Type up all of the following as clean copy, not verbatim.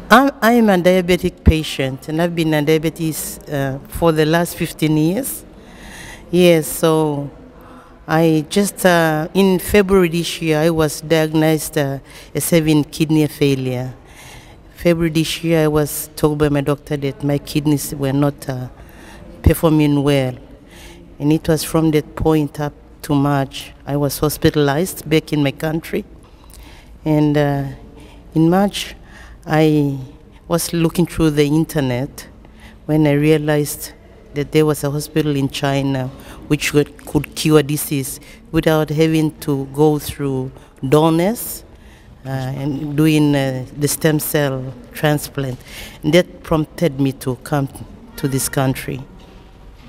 I'm a diabetic patient, and I've been a diabetes for the last 15 years. Yes, so I just, in February this year, I was diagnosed as having kidney failure. February this year, I was told by my doctor that my kidneys were not performing well. And it was from that point up to March, I was hospitalized back in my country. And in March, I was looking through the internet when I realized that there was a hospital in China which could cure disease without having to go through donors and doing the stem cell transplant. And that prompted me to come to this country.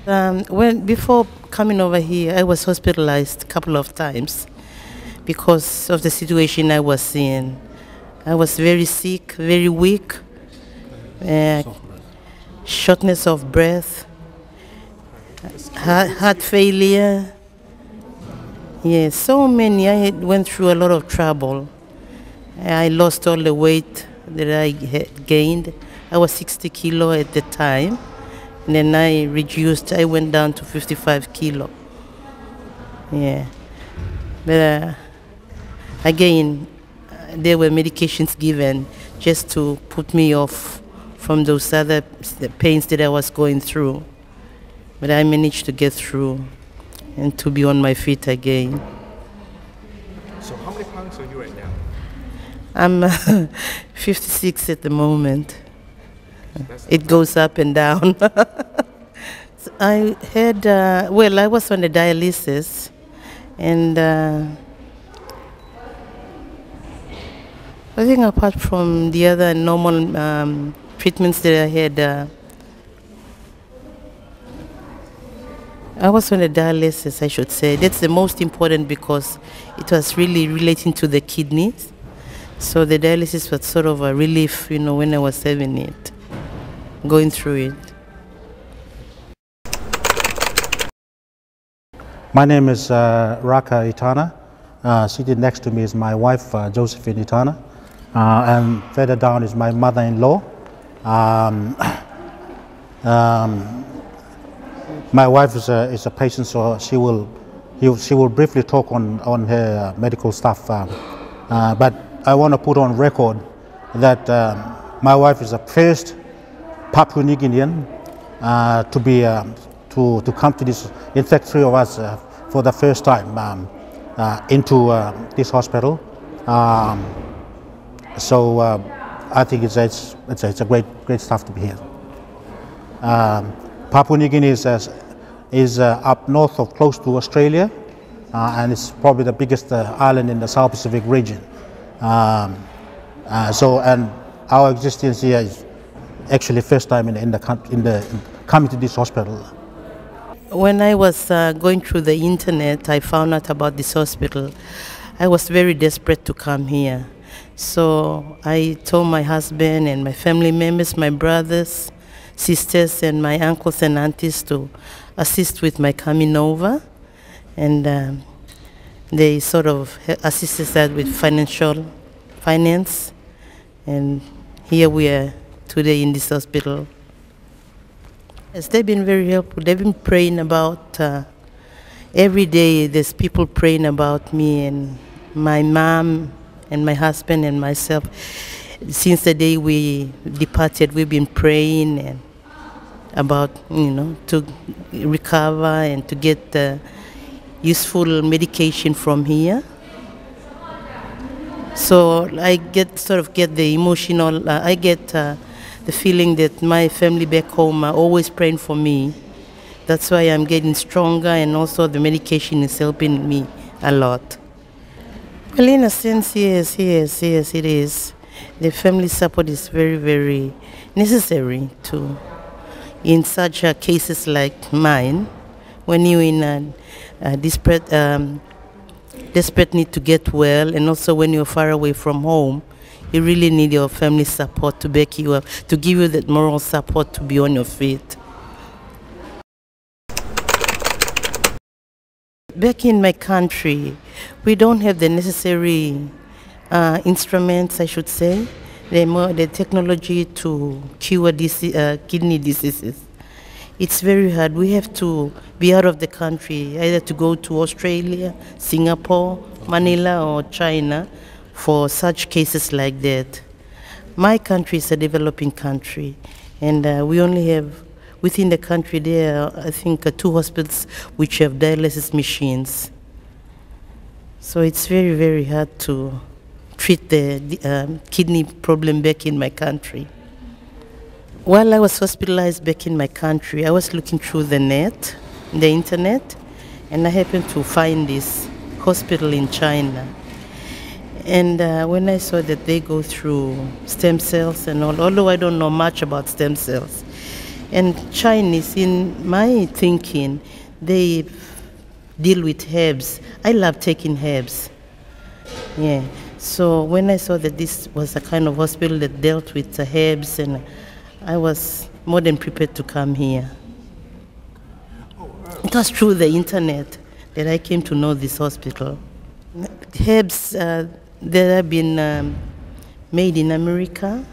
Before coming over here, I was hospitalized a couple of times because of the situation I was in. I was very sick, very weak, shortness of breath, heart failure. Yes, so many. I went through a lot of trouble. I lost all the weight that I had gained. I was 60 kilo at the time, and then I went down to 55 kilo. Yeah, but again, there were medications given just to put me off from those other pains that I was going through. But I managed to get through and to be on my feet again. So how many pounds are you right now? I'm 56 at the moment. It goes up and down. So I had, I was on the dialysis, and I think apart from the other normal treatments that I had, I was on the dialysis, I should say. That's the most important because it was really relating to the kidneys. So the dialysis was sort of a relief, when I was having it, going through it. My name is Raka Itana. Seated next to me is my wife, Josephine Itana. And further down is my mother-in-law. My wife is a patient, so she will briefly talk on her medical stuff. But I want to put on record that my wife is the first Papua New Guinean to come to this. In fact, three of us for the first time into this hospital. So I think it's a great stuff to be here. Papua New Guinea is up north of close to Australia, and it's probably the biggest island in the South Pacific region. And our existence here is actually first time coming to this hospital. When I was going through the internet, I found out about this hospital. I was very desperate to come here. So I told my husband and my family members, my brothers, sisters, and my uncles and aunties to assist with my coming over. And they sort of assisted us with finance. And here we are today in this hospital. Yes, they've been very helpful. They've been praying about, every day there's people praying about me and my mom and my husband and myself. Since the day we departed, we've been praying and about, to recover and to get useful medication from here. So I get the emotional, I get the feeling that my family back home are always praying for me. That's why I'm getting stronger, and also the medication is helping me a lot. Well, in a sense, yes, it is. The family support is very, very necessary in such cases like mine, when you're in a desperate need to get well, and also when you're far away from home, you really need your family support to back you up, to give you that moral support to be on your feet. Back in my country, we don't have the necessary instruments, I should say, the technology to cure kidney diseases. It's very hard. We have to be out of the country, either to go to Australia, Singapore, Manila, or China for such cases like that. My country is a developing country, and we only have, within the country there are, I think, 2 hospitals which have dialysis machines. So it's very, very hard to treat the kidney problem back in my country. While I was hospitalized back in my country, I was looking through the internet, and I happened to find this hospital in China. And when I saw that they go through stem cells and all, although I don't know much about stem cells, and Chinese, in my thinking, they deal with herbs. I love taking herbs. Yeah. So when I saw that this was a kind of hospital that dealt with the herbs, and I was more than prepared to come here. It was through the internet that I came to know this hospital. Herbs that have been made in America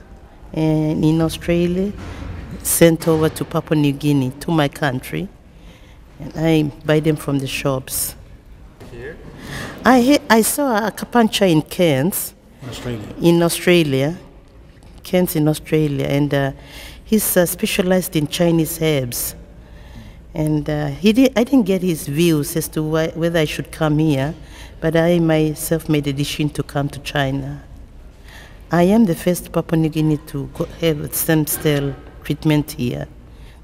and in Australia, sent over to Papua New Guinea, to my country, and I buy them from the shops. Here? I saw a Kapancha in Cairns, in Australia, and he's specialized in Chinese herbs. And I didn't get his views as to whether I should come here, but I myself made a decision to come to China. I am the first Papua New Guinea to have stem cell treatment here,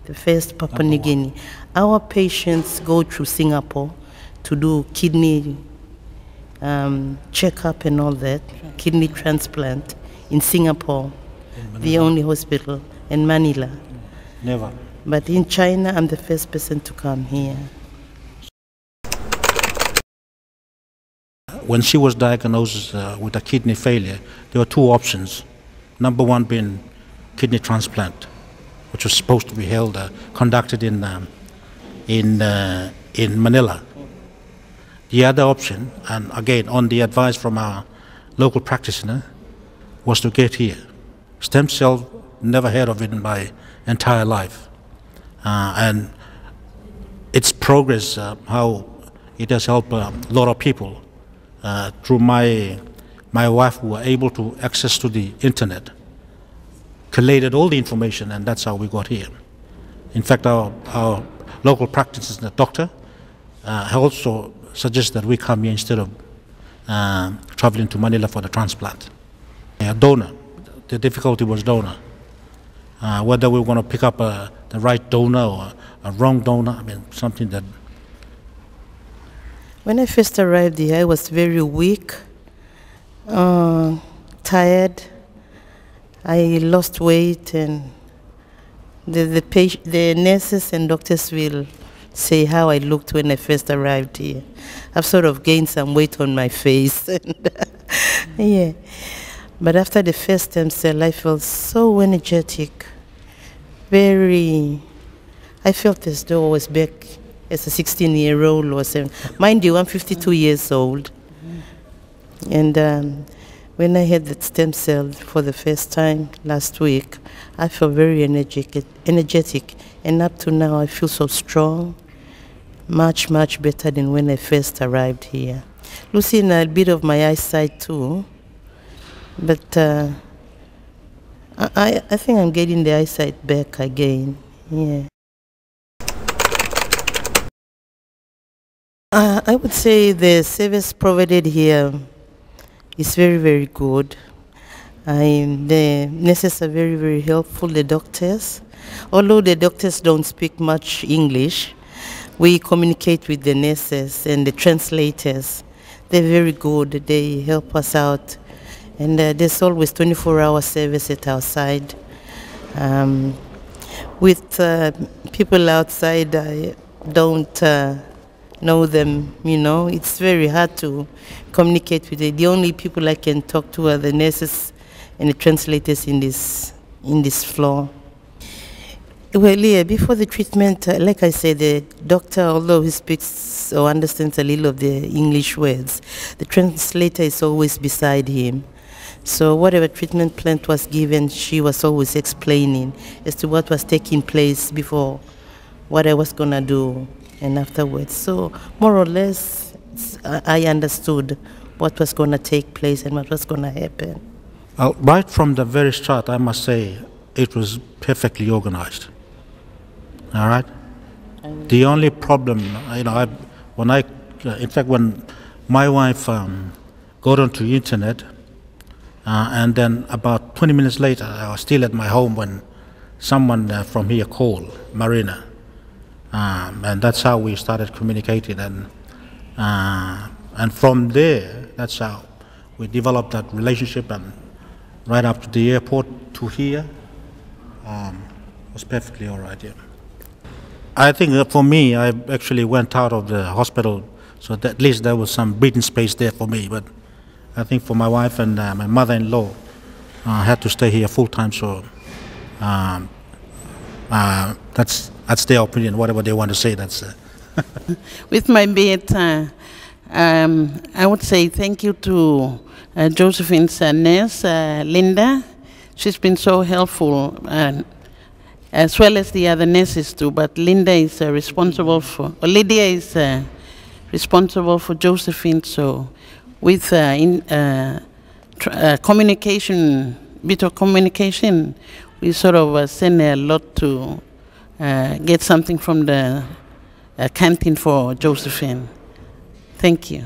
the first Papua New Guinea. Our patients go through Singapore to do kidney checkup and all that, kidney transplant in Singapore, the only hospital, in Manila. Never. But in China, I'm the first person to come here. When she was diagnosed with a kidney failure, there were 2 options. Number 1 being kidney transplant, which was supposed to be conducted in Manila. The other option, and again on the advice from our local practitioner, was to get here. Stem cell, never heard of it in my entire life. And its progress, how it has helped a lot of people. Through my wife, who were able to access to the internet, collated all the information, and that's how we got here. In fact, our local practitioner doctor also suggested that we come here instead of traveling to Manila for the transplant. Donor, the difficulty was donor. Whether we were going to pick up the right donor or a wrong donor, I mean, something that... When I first arrived here, I was very weak, tired. I lost weight, and the nurses and doctors will say how I looked when I first arrived here. I've sort of gained some weight on my face. Yeah. But after the first stem cell, I felt so energetic, I felt as though I was back as a 16-year-old or 7. Mind you, I'm 52 years old. And when I had that stem cell for the first time last week, I felt very energetic. And up to now, I feel so strong, much, much better than when I first arrived here. Losing a bit of my eyesight too, but I think I'm getting the eyesight back again. Yeah. I would say the service provided here is very, very good. The nurses are very, very helpful, the doctors. Although the doctors don't speak much English, we communicate with the nurses and the translators. They're very good. They help us out. And there's always 24-hour service at our side. With people outside, I don't know them, you know. It's very hard to communicate with them. The only people I can talk to are the nurses and the translators in this floor. Well, yeah, before the treatment, like I said, the doctor, although he speaks or understands a little of the English words, the translator is always beside him. So whatever treatment plan was given, she was always explaining as to what was taking place before, what I was gonna do, and afterwards. So more or less, I understood what was gonna take place and what was gonna happen. Right from the very start, I must say, it was perfectly organized. All right. The only problem, you know, in fact, when my wife got onto the internet, and then about 20 minutes later, I was still at my home when someone from here called, Marina, and that's how we started communicating, and from there, that's how we developed that relationship, and right up to the airport to here, was perfectly all right. Yeah. I think for me, I actually went out of the hospital, so that at least there was some breathing space there for me. But I think for my wife and my mother-in-law, had to stay here full time. So that's their opinion. Whatever they want to say, that's. With my bit, I would say thank you to Josephine's nurse, Linda. She's been so helpful. As well as the other nurses too, but Linda is responsible for, or Lydia is responsible for Josephine, so with communication, bit of communication, we sort of send a lot to get something from the canteen for Josephine. Thank you.